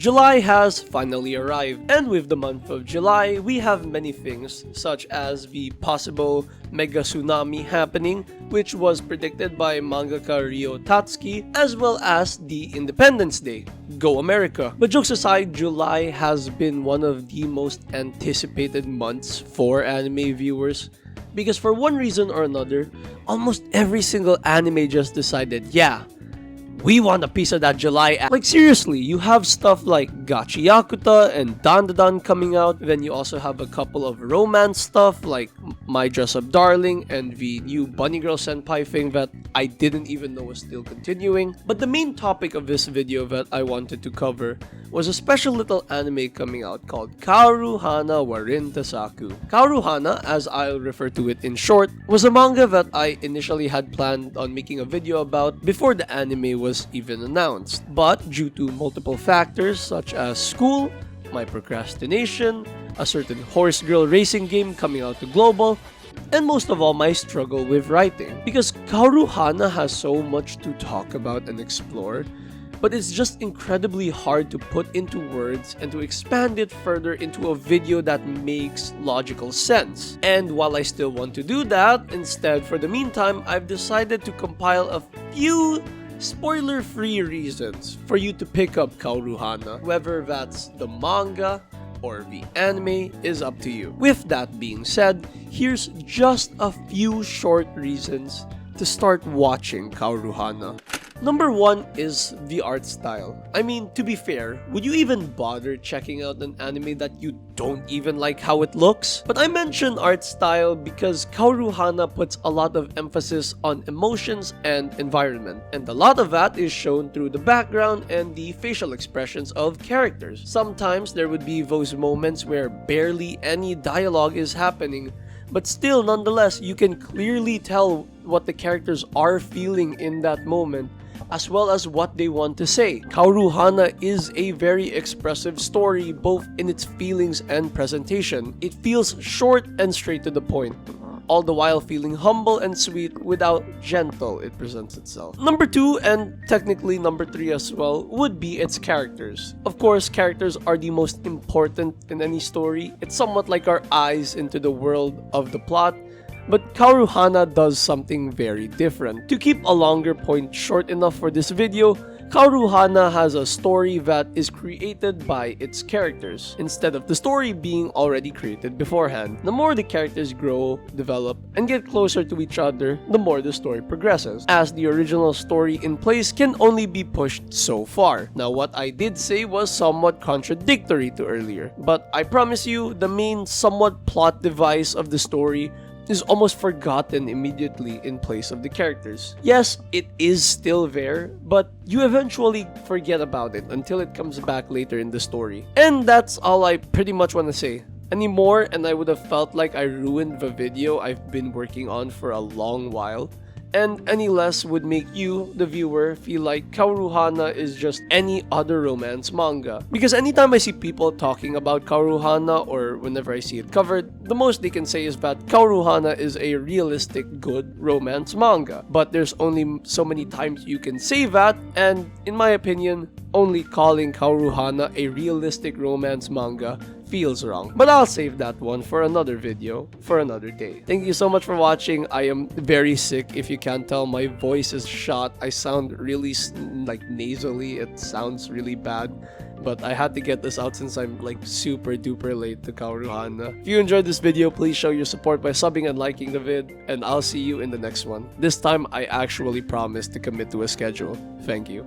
July has finally arrived, and with the month of July, we have many things such as the possible mega tsunami happening, which was predicted by mangaka Ryo Tatsuki, as well as the Independence Day. Go America! But jokes aside, July has been one of the most anticipated months for anime viewers. Because for one reason or another, almost every single anime just decided, yeah, we want a piece of that July. Like seriously, you have stuff like Gachi Yakuta and Dandadan coming out. Then you also have a couple of romance stuff like My Dress Up Darling and the new Bunny Girl Senpai thing that I didn't even know was still continuing. But the main topic of this video that I wanted to cover was a special little anime coming out called Kaoru, Hana, Warinta Saku. Kaoru Hana, as I'll refer to it in short, was a manga that I initially had planned on making a video about before the anime was even announced. But due to multiple factors such as school, my procrastination, a certain horse girl racing game coming out to global, and most of all my struggle with writing. Because Kaoru Hana has so much to talk about and explore, but it's just incredibly hard to put into words and to expand it further into a video that makes logical sense. And while I still want to do that, instead for the meantime, I've decided to compile a few spoiler-free reasons for you to pick up Kaoru Hana. Whether that's the manga or the anime is up to you. With that being said, here's just a few short reasons to start watching Kaoru Hana. Number 1 is the art style. I mean, to be fair, would you even bother checking out an anime that you don't even like how it looks? But I mention art style because Kaoru Hana puts a lot of emphasis on emotions and environment, and a lot of that is shown through the background and the facial expressions of characters. Sometimes there would be those moments where barely any dialogue is happening, but still, nonetheless, you can clearly tell what the characters are feeling in that moment, as well as what they want to say. Kaoru Hana is a very expressive story both in its feelings and presentation. It feels short and straight to the point, all the while feeling humble and sweet without gentle it presents itself. Number 2, and technically number 3 as well, would be its characters. Of course, characters are the most important in any story. It's somewhat like our eyes into the world of the plot. But Kaoru Hana does something very different. To keep a longer point short enough for this video, Kaoru Hana has a story that is created by its characters, instead of the story being already created beforehand. The more the characters grow, develop, and get closer to each other, the more the story progresses, as the original story in place can only be pushed so far. Now, what I did say was somewhat contradictory to earlier, but I promise you, the main somewhat plot device of the story is almost forgotten immediately in place of the characters. Yes, it is still there, but you eventually forget about it until it comes back later in the story. And that's all I pretty much want to say. Anymore, and I would have felt like I ruined the video I've been working on for a long while. And any less would make you, the viewer, feel like Kaoru Hana is just any other romance manga. Because anytime I see people talking about Kaoru Hana, or whenever I see it covered, the most they can say is that Kaoru Hana is a realistic, good romance manga. But there's only so many times you can say that, and in my opinion, only calling Kaoru Hana a realistic romance manga feels wrong. But I'll save that one for another video, for another day. Thank you so much for watching. I am very sick. If you can't tell, my voice is shot. I sound really like nasally. It sounds really bad. But I had to get this out since I'm like super duper late to Kaoru Hana. If you enjoyed this video, please show your support by subbing and liking the vid. And I'll see you in the next one. This time, I actually promise to commit to a schedule. Thank you.